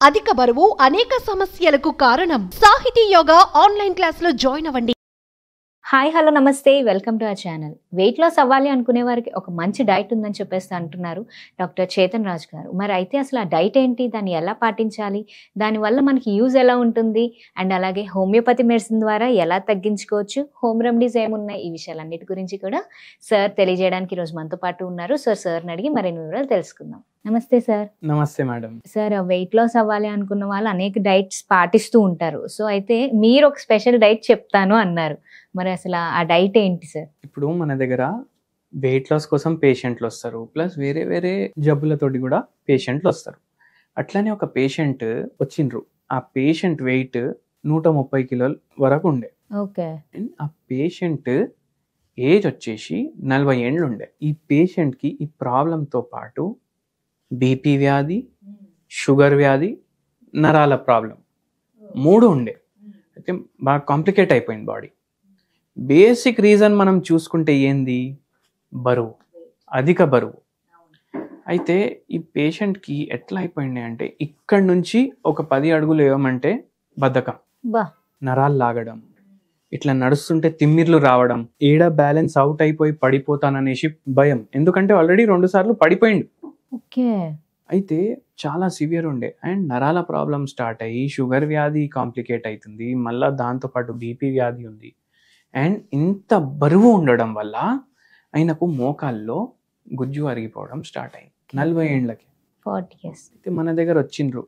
అధిక బరువు అనేక సమస్యలకు కారణం. సాహితీ యోగా ఆన్లైన్ క్లాసులో జాయిన్ అవ్వండి. హాయ్ హలో నమస్తే, welcome to our channel. Weight loss అవ్వాలి అనుకునే వారికి ఒక మంచి డైట్ ఉందని చెప్పేసి అంటున్నారు డాక్టర్ చేతన్ రాజ్ గారు. మరి అయితే అసలు ఆ డైట్ ఏంటి, దాన్ని ఎలా పాటించాలి, దానివల్ల మనకి యూజ్ ఎలా ఉంటుంది, అండ్ అలాగే హోమియోపతి మెడిసిన్ ద్వారా ఎలా తగ్గించుకోవచ్చు, హోమ్ రెమెడీస్ ఏమున్నాయి, ఈ విషయాలన్నిటి గురించి కూడా సార్ తెలియజేయడానికి ఈరోజు మనతో పాటు ఉన్నారు. సార్ని అడిగి మరిన్ని వివరాలు తెలుసుకుందాం. నమస్తే సార్. నమస్తే మేడం. సార్, వెయిట్ లాస్ అవ్వాలి అనుకున్న వాళ్ళు అనేక డైట్స్ పాటిస్తూ ఉంటారు. సో అయితే మీరు ఒక స్పెషల్ డైట్ చెప్తాను అన్నారు. మరి అసలు ఆ డైట్ ఏంటి సార్? ఇప్పుడు మన దగ్గర వెయిట్ లాస్ కోసం పేషెంట్లు వస్తారు, ప్లస్ వేరే వేరే జబ్బులతోటి కూడా పేషెంట్లు వస్తారు. అట్లనే ఒక పేషెంట్ వచ్చిండ్రు, ఆ పేషెంట్ వెయిట్ 130 కిలోల వరకు ఉండే. ఓకే. ఆ పేషెంట్ ఏజ్ వచ్చేసి 40 ఏండ్లు ఉండే. ఈ పేషెంట్కి ఈ ప్రాబ్లంతో పాటు బీపీ వ్యాధి, షుగర్ వ్యాధి, నరాల ప్రాబ్లం 3 ఉండే. అయితే బాగా కాంప్లికేట్ అయిపోయింది బాడీ. బేసిక్ రీజన్ మనం చూసుకుంటే ఏంది? బరువు, అధిక బరువు. అయితే ఈ పేషెంట్కి ఎట్లా అయిపోయింది అంటే, ఇక్కడ నుంచి ఒక 10 అడుగులు వేయమంటే బద్ధకం, నరాలు లాగడం, ఇట్లా నడుస్తుంటే తిమ్మిర్లు రావడం, ఏడ బ్యాలెన్స్ అవుట్ అయిపోయి పడిపోతాననేసి భయం. ఎందుకంటే ఆల్రెడీ 2 సార్లు పడిపోయిండు. ఓకే. అయితే చాలా సివియర్ ఉండే. అండ్ నరాల ప్రాబ్లం స్టార్ట్ అయ్యి షుగర్ వ్యాధి కాంప్లికేట్ అవుతుంది, మళ్ళీ దాంతోపాటు బీపీ వ్యాధి ఉంది. అండ్ ఇంత బరువు ఉండడం వల్ల ఆయనకు మోకాల్లో గుజ్జు అరిగిపోవడం స్టార్ట్ అయింది 40 ఏండ్లకి. 40 years. అయితే మన దగ్గర వచ్చిండ్రు,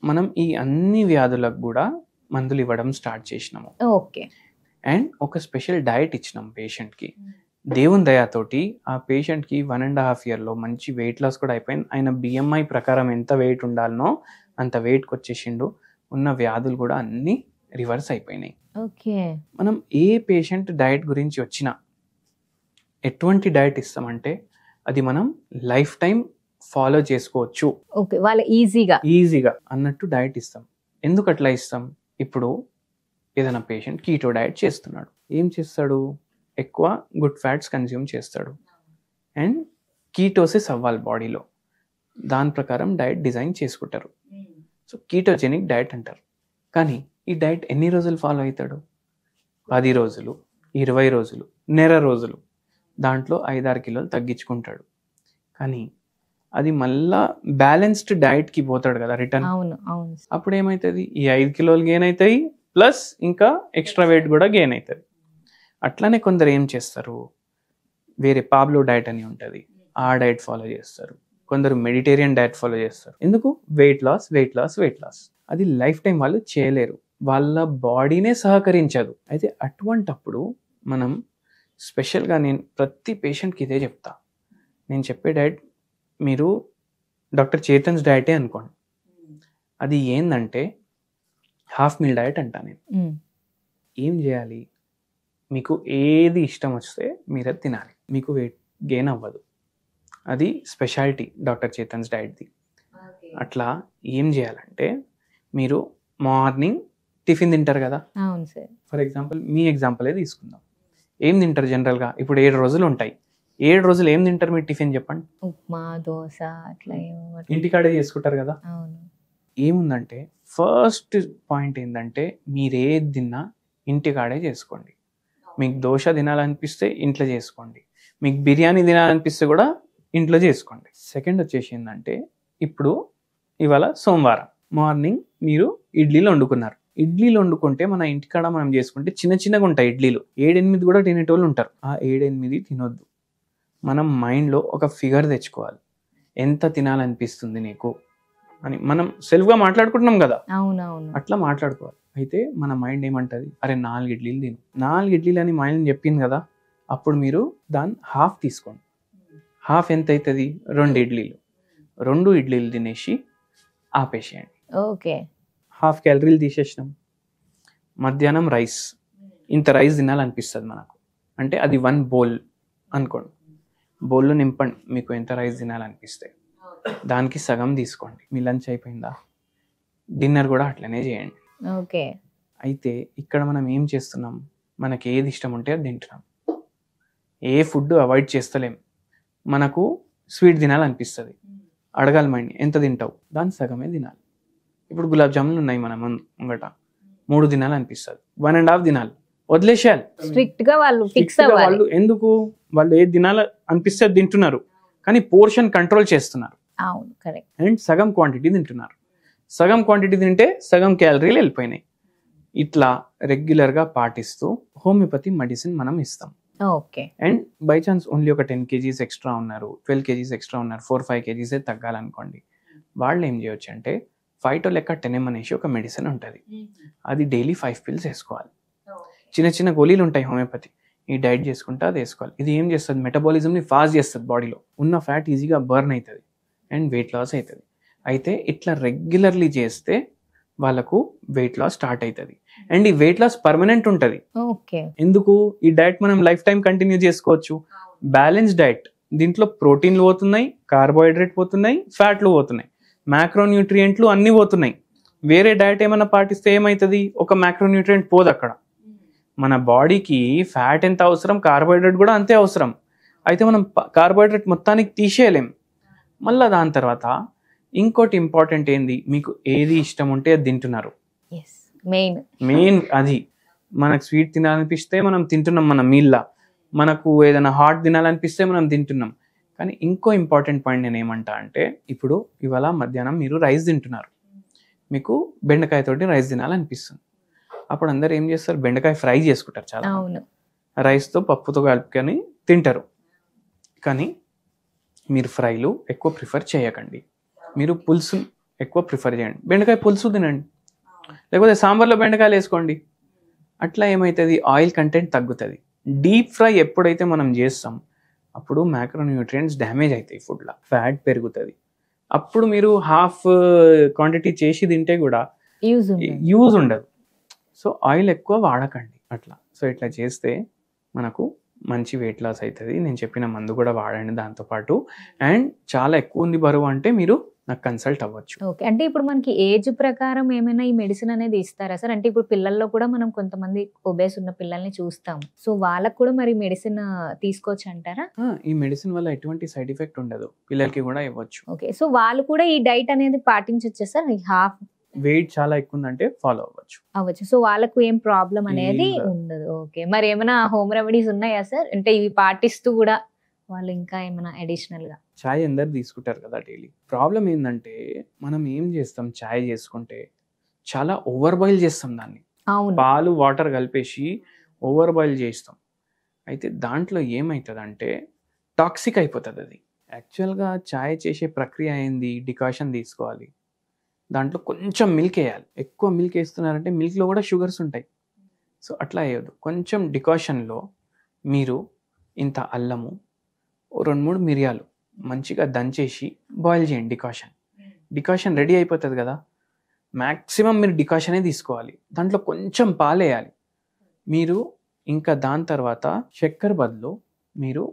మనం ఈ అన్ని వ్యాధులకు కూడా మందులు ఇవ్వడం స్టార్ట్ చేసినాము. ఓకే. అండ్ ఒక స్పెషల్ డైట్ ఇచ్చినాం పేషెంట్కి. దేవుని దయాతోటి ఆ పేషెంట్కి 1.5 yearలో మంచి వెయిట్ లాస్ కూడా అయిపోయింది. ఆయన బిఎంఐ ప్రకారం ఎంత వెయిట్ ఉండాలనో అంత వెయిట్కి వచ్చేసిండు. ఉన్న వ్యాధులు కూడా అన్నీ రివర్స్ అయిపోయినాయి. ఓకే. మనం ఏ పేషెంట్ డైట్ గురించి వచ్చినా ఎటువంటి డైట్ ఇస్తామంటే అది మనం లైఫ్ టైం ఫాలో చేసుకోవచ్చు. ఓకే, వాళ్ళు ఈజీగా అన్నట్టు డైట్ ఇస్తాం. ఎందుకు అట్లా ఇస్తాం? ఇప్పుడు ఏదైనా పేషెంట్ కీటో డైట్ చేస్తున్నాడు, ఏం చేస్తాడు? ఎక్కువ గుడ్ ఫ్యాట్స్ కన్జ్యూమ్ చేస్తాడు అండ్ కీటోసిస్ అవ్వాలి బాడీలో. దాని ప్రకారం డైట్ డిజైన్ చేసుకుంటారు. సో కీటోజెనిక్ డైట్ అంటారు. కానీ ఈ డైట్ ఎన్ని రోజులు ఫాలో అవుతాడు? 10 రోజులు, 20 రోజులు, నెల రోజులు. దాంట్లో 5-6 కిలోలు తగ్గించుకుంటాడు. కానీ అది మళ్ళా బ్యాలెన్స్డ్ డైట్కి పోతాడు కదా రిటర్న్. అప్పుడు ఏమవుతుంది? ఈ 5 కిలోలు గెయిన్ అవుతాయి, ప్లస్ ఇంకా ఎక్స్ట్రా వెయిట్ కూడా గెయిన్ అవుతుంది. అట్లానే కొందరు ఏం చేస్తారు, వేరే పాబ్లో డైట్ అని ఉంటుంది, ఆ డైట్ ఫాలో చేస్తారు. కొందరు మెడిటేరియన్ డైట్ ఫాలో చేస్తారు. ఎందుకు? Weight loss. అది లైఫ్ టైం వాళ్ళు చేయలేరు, వాళ్ళ బాడీనే సహకరించదు. అయితే అటువంటప్పుడు మనం స్పెషల్గా నేను ప్రతి పేషెంట్కి ఇదే చెప్తా. నేను చెప్పే డైట్ మీరు డాక్టర్ చేతన్స్ డైటే అనుకోండి. అది ఏంటంటే హాఫ్ మీల్ డైట్ అంటా నేను. ఏం చేయాలి? మీకు ఏది ఇష్టం వస్తే మీరు అది తినాలి, మీకు వెయిట్ గెయిన్ అవ్వదు. అది స్పెషాలిటీ డాక్టర్ చేతన్స్ డైట్ది. అట్లా ఏం చేయాలంటే, మీరు మార్నింగ్ టిఫిన్ తింటారు కదా. అవును సార్. ఫర్ ఎగ్జాంపుల్ మీ ఎగ్జాంపులే తీసుకుందాం. ఏం తింటారు జనరల్గా? ఇప్పుడు 7 రోజులు ఉంటాయి. 7 రోజులు ఏం తింటారు మీరు టిఫిన్? చెప్పండి. ఉప్మా, దోశ, అట్లా ఇంటికాడే చేసుకుంటారు కదా. అవును. ఏముందంటే ఫస్ట్ పాయింట్ ఏంటంటే, మీరు ఏది తిన్నా ఇంటికాడే చేసుకోండి. మీకు దోశ తినాలనిపిస్తే ఇంట్లో చేసుకోండి, మీకు బిర్యానీ తినాలనిపిస్తే కూడా ఇంట్లో చేసుకోండి. సెకండ్ వచ్చేసి ఏంటంటే, ఇప్పుడు ఇవాళ సోమవారం మార్నింగ్ మీరు ఇడ్లీలు వండుకున్నారు. ఇడ్లీలు వండుకుంటే మన ఇంటికాడ మనం చేసుకుంటే చిన్నగా ఉంటాయి ఇడ్లీలు. 7-8 కూడా తినేటోళ్ళు ఉంటారు. ఆ 7-8 తినొద్దు. మనం మైండ్లో ఒక ఫిగర్ తెచ్చుకోవాలి, ఎంత తినాలనిపిస్తుంది నీకు అని. మనం సెల్ఫ్గా మాట్లాడుకుంటున్నాం కదా, అట్లా మాట్లాడుకోవాలి. అయితే మన మైండ్ ఏమంటుంది? అరే 4 ఇడ్లీలు తిను. 4 ఇడ్లీలు అని మైండ్ చెప్పింది కదా. అప్పుడు మీరు దాన్ని హాఫ్ తీసుకోండి. హాఫ్ ఎంత అవుతుంది? 2 ఇడ్లీలు. 2 ఇడ్లీలు తినేసి ఆపేసేయండి. ఓకే. హాఫ్ క్యాలరీలు తీసేసినాం. మధ్యాహ్నం రైస్, ఇంత రైస్ తినాలనిపిస్తుంది మనకు అంటే అది 1 బౌల్ అనుకోండి. బౌల్లో నింపండి మీకు ఎంత రైస్ తినాలనిపిస్తే. దానికి సగం తీసుకోండి. మీ లంచ్ అయిపోయిందా? డిన్నర్ కూడా అట్లనే చేయండి. ఓకే. అయితే ఇక్కడ మనం ఏం చేస్తున్నాం? మనకి ఏది ఇష్టం ఉంటే అది తింటున్నాం. ఏ ఫుడ్ అవాయిడ్ చేస్తలేం. మనకు స్వీట్ తినాలనిపిస్తుంది, అడగాలి మైండ్ ఎంత తింటావు, దాని సగమే తినాలి. ఇప్పుడు గులాబ్ జాములు ఉన్నాయి మన ముంగట, 3 దినాలు అనిపిస్తుంది, 1.5 దినాలు వదిలేసేయాలి. స్ట్రిక్ట్ గా వాళ్ళు ఫిక్స్ Strict గా అవ్వాలి. వాళ్ళు ఎందుకు, వాళ్ళు ఏ దినాలు అనిపిస్తే తింటున్నారు, కానీ పోర్షన్ కంట్రోల్ చేస్తున్నారు అవును, కరెక్ట్. అండ్ సగం క్వాంటిటీ తింటున్నారు. సగం క్వాంటిటీ తింటే సగం క్యాలరీలు వెళ్ళిపోయినాయి. ఇట్లా రెగ్యులర్గా పాటిస్తూ హోమియోపతి మెడిసిన్ మనం ఇస్తాం. Okay. And by chance only ఒక 10 kgs ఎక్స్ట్రా ఉన్నారు, 12 kgs ఎక్స్ట్రా ఉన్నారు, 4-5 kgs తగ్గాలనుకోండి, వాళ్ళు ఏం చేయొచ్చు అంటే ఫైటో లెక్క 10M అనేసి ఒక మెడిసిన్ ఉంటుంది, అది డైలీ 5 pills వేసుకోవాలి. చిన్న చిన్న గోళీలు ఉంటాయి హోమియోపతి, ఈ డైట్ చేసుకుంటే అది వేసుకోవాలి. ఇది ఏం చేస్తుంది, మెటబాలిజంని ఫాస్ట్ చేస్తుంది, బాడీలో ఉన్న ఫ్యాట్ ఈజీగా బర్న్ అవుతుంది అండ్ వెయిట్ లాస్ అవుతుంది. అయితే ఇట్లా రెగ్యులర్లీ చేస్తే వాళ్ళకు వెయిట్ లాస్ స్టార్ట్ అవుతుంది అండ్ ఈ వెయిట్ లాస్ పర్మనెంట్ ఉంటుంది. ఓకే. ఎందుకు, ఈ డైట్ మనం లైఫ్ టైం కంటిన్యూ చేసుకోవచ్చు. బ్యాలెన్స్ డైట్, దీంట్లో ప్రోటీన్లు పోతున్నాయి, కార్బోహైడ్రేట్ పోతున్నాయి, ఫ్యాట్లు పోతున్నాయి, మ్యాక్రోన్యూట్రియంట్లు అన్నీ పోతున్నాయి. వేరే డైట్ ఏమైనా పాటిస్తే ఏమవుతుంది, ఒక మ్యాక్రోన్యూట్రియంట్ పోదు అక్కడ. మన బాడీకి ఫ్యాట్ ఎంత అవసరం, కార్బోహైడ్రేట్ కూడా అంతే అవసరం. అయితే మనం కార్బోహైడ్రేట్ మొత్తానికి తీసేయలేం. మళ్ళీ దాని తర్వాత ఇంకోటి ఇంపార్టెంట్ ఏంది, మీకు ఏది ఇష్టం ఉంటే అది తింటున్నారు. మెయిన్ అది, మనకు స్వీట్ తినాలనిపిస్తే మనం తింటున్నాం మన మీల్లా, మనకు ఏదైనా హాట్ తినాలనిపిస్తే మనం తింటున్నాం. కానీ ఇంకో ఇంపార్టెంట్ పాయింట్ నేను ఏమంటా అంటే, ఇప్పుడు ఇవాళ మధ్యాహ్నం మీరు రైస్ తింటున్నారు, మీకు బెండకాయతోటి రైస్ తినాలనిపిస్తుంది. అప్పుడు అందరు ఏం చేస్తారు, బెండకాయ ఫ్రై చేసుకుంటారు, చాలా రైస్తో పప్పుతో కలుపుకొని తింటారు. కానీ మీరు ఫ్రైలు ఎక్కువ ప్రిఫర్ చేయకండి, మీరు పులుసు ఎక్కువ ప్రిఫర్ చేయండి. బెండకాయ పులుసు తినండి, లేకపోతే సాంబార్లో బెండకాయలు వేసుకోండి. అట్లా ఏమవుతుంది, ఆయిల్ కంటెంట్ తగ్గుతుంది. డీప్ ఫ్రై ఎప్పుడైతే మనం చేస్తాం అప్పుడు మ్యాక్రోన్యూట్రియంట్స్ డ్యామేజ్ అవుతాయి, ఫుడ్లో ఫ్యాట్ పెరుగుతుంది. అప్పుడు మీరు హాఫ్ క్వాంటిటీ చేసి తింటే కూడా యూజ్ ఉండదు. సో ఆయిల్ ఎక్కువ వాడకండి అట్లా. సో ఇట్లా చేస్తే మనకు మంచి వెయిట్ లాస్ అవుతుంది. నేను చెప్పిన మందు కూడా వాడండి దాంతోపాటు. అండ్ చాలా ఎక్కువ ఉంది బరువు అంటే మీరు నాకు కన్సల్ట్ అవ్వచ్చు. ఓకే. అంటే ఇప్పుడు మనకి ఏజ్ ప్రకారం ఏమైనా ఈ మెడిసిన్ అనేది ఇస్తారా సార్? అంటే ఇప్పుడు పిల్లల్లో కూడా మనం కొంతమంది ఒబేస్ ఉన్న పిల్లల్ని చూస్తాం, సో వాళ్ళకు కూడా మరి మెడిసిన్ తీసుకోవచ్చు అంటారా? ఈ మెడిసిన్ వల్ల ఎటువంటి సైడ్ ఎఫెక్ట్ ఉండదు, పిల్లలకి కూడా ఇవ్వచ్చు. ఓకే. సో వాళ్ళు కూడా ఈ డైట్ అనేది పాటించొచ్చా సార్? హాఫ్ వెయిట్ చాలా ఎక్కువ ఉందంటే ఫాలో అవ్వచ్చు. సో వాళ్ళకు ఏం ప్రాబ్లం అనేది ఉండదు. ఓకే. మరి ఏమైనా హోమ్ రెమెడీస్ ఉన్నాయా సార్? అంటే ఇవి పాటిస్తూ కూడా వాళ్ళు ఇంకా ఏమైనా అడిషనల్ గా? చాయ్ అందరు తీసుకుంటారు కదా డైలీ. ప్రాబ్లం ఏంటంటే మనం ఏం చేస్తాం, చాయ్ చేసుకుంటే చాలా ఓవర్ బాయిల్ చేస్తాం దాన్ని, పాలు వాటర్ కలిపేసి ఓవర్ బాయిల్ చేస్తాం. అయితే దాంట్లో ఏమవుతుందంటే టాక్సిక్ అయిపోతుంది అది. యాక్చువల్గా చాయ్ చేసే ప్రక్రియ ఏంది, డికాషన్ తీసుకోవాలి, దాంట్లో కొంచెం మిల్క్ వేయాలి. ఎక్కువ మిల్క్ వేస్తున్నారంటే మిల్క్లో కూడా షుగర్స్ ఉంటాయి. సో అట్లా వేయద్దు. కొంచెం డికాషన్లో మీరు ఇంత అల్లము, 2-3 మిరియాలు మంచిగా దంచేసి బాయిల్ చేయండి. డికాషన్ రెడీ అయిపోతుంది కదా, మ్యాక్సిమం మీరు డికాషనే తీసుకోవాలి. దాంట్లో కొంచెం పాలేయాలి మీరు. ఇంకా దాని తర్వాత చక్కెర బదులు మీరు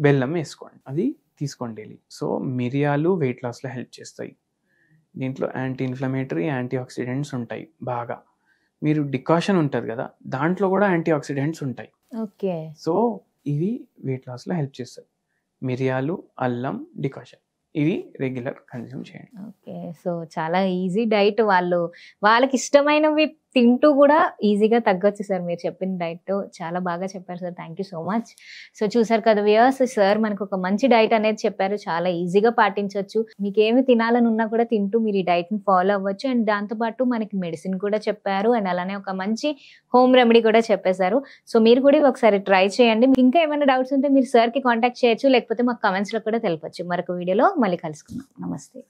బెల్లం వేసుకోండి, అది తీసుకోండి డైలీ. సో మిరియాలు వెయిట్ లాస్లో హెల్ప్ చేస్తాయి. దీంట్లో యాంటీ ఇన్ఫ్లమేటరీ, యాంటీ ఆక్సిడెంట్స్ ఉంటాయి బాగా. మీరు డికాషన్ ఉంటుంది కదా, దాంట్లో కూడా యాంటీ ఆక్సిడెంట్స్ ఉంటాయి. ఓకే. సో ఇవి వెయిట్ లాస్లో హెల్ప్ చేస్తాయి. మిరియాలు, అల్లం, డికాషన్, ఇవి రెగ్యులర్ కన్జ్యూమ్ చేయండి. ఓకే. సో చాలా ఈజీ డైట్, వాళ్ళకి ఇష్టమైనవి తింటూ కూడా ఈజీగా తగ్గొచ్చు సార్. మీరు చెప్పిన డైట్ చాలా బాగా చెప్పారు sir. Thank you so much. So చూసారు కదా వ్యూయర్స్, సార్ మనకు ఒక మంచి డైట్ అనేది చెప్పారు, చాలా ఈజీగా పాటించవచ్చు. మీకు ఏమి తినాలని ఉన్నా కూడా తింటూ మీరు ఈ డైట్ని ఫాలో అవ్వచ్చు. అండ్ దాంతోపాటు మనకి మెడిసిన్ కూడా చెప్పారు, అండ్ అలానే ఒక మంచి హోమ్ రెమెడీ కూడా చెప్పేశారు. సో మీరు కూడా ఒకసారి ట్రై చేయండి. మీకు ఇంకా ఏమైనా డౌట్స్ ఉంటే మీరు సార్కి కాంటాక్ట్ చేయొచ్చు, లేకపోతే మాకు కమెంట్స్లో కూడా తెలపచ్చు. మరొక వీడియోలో మళ్ళీ కలుసుకుందాం. నమస్తే.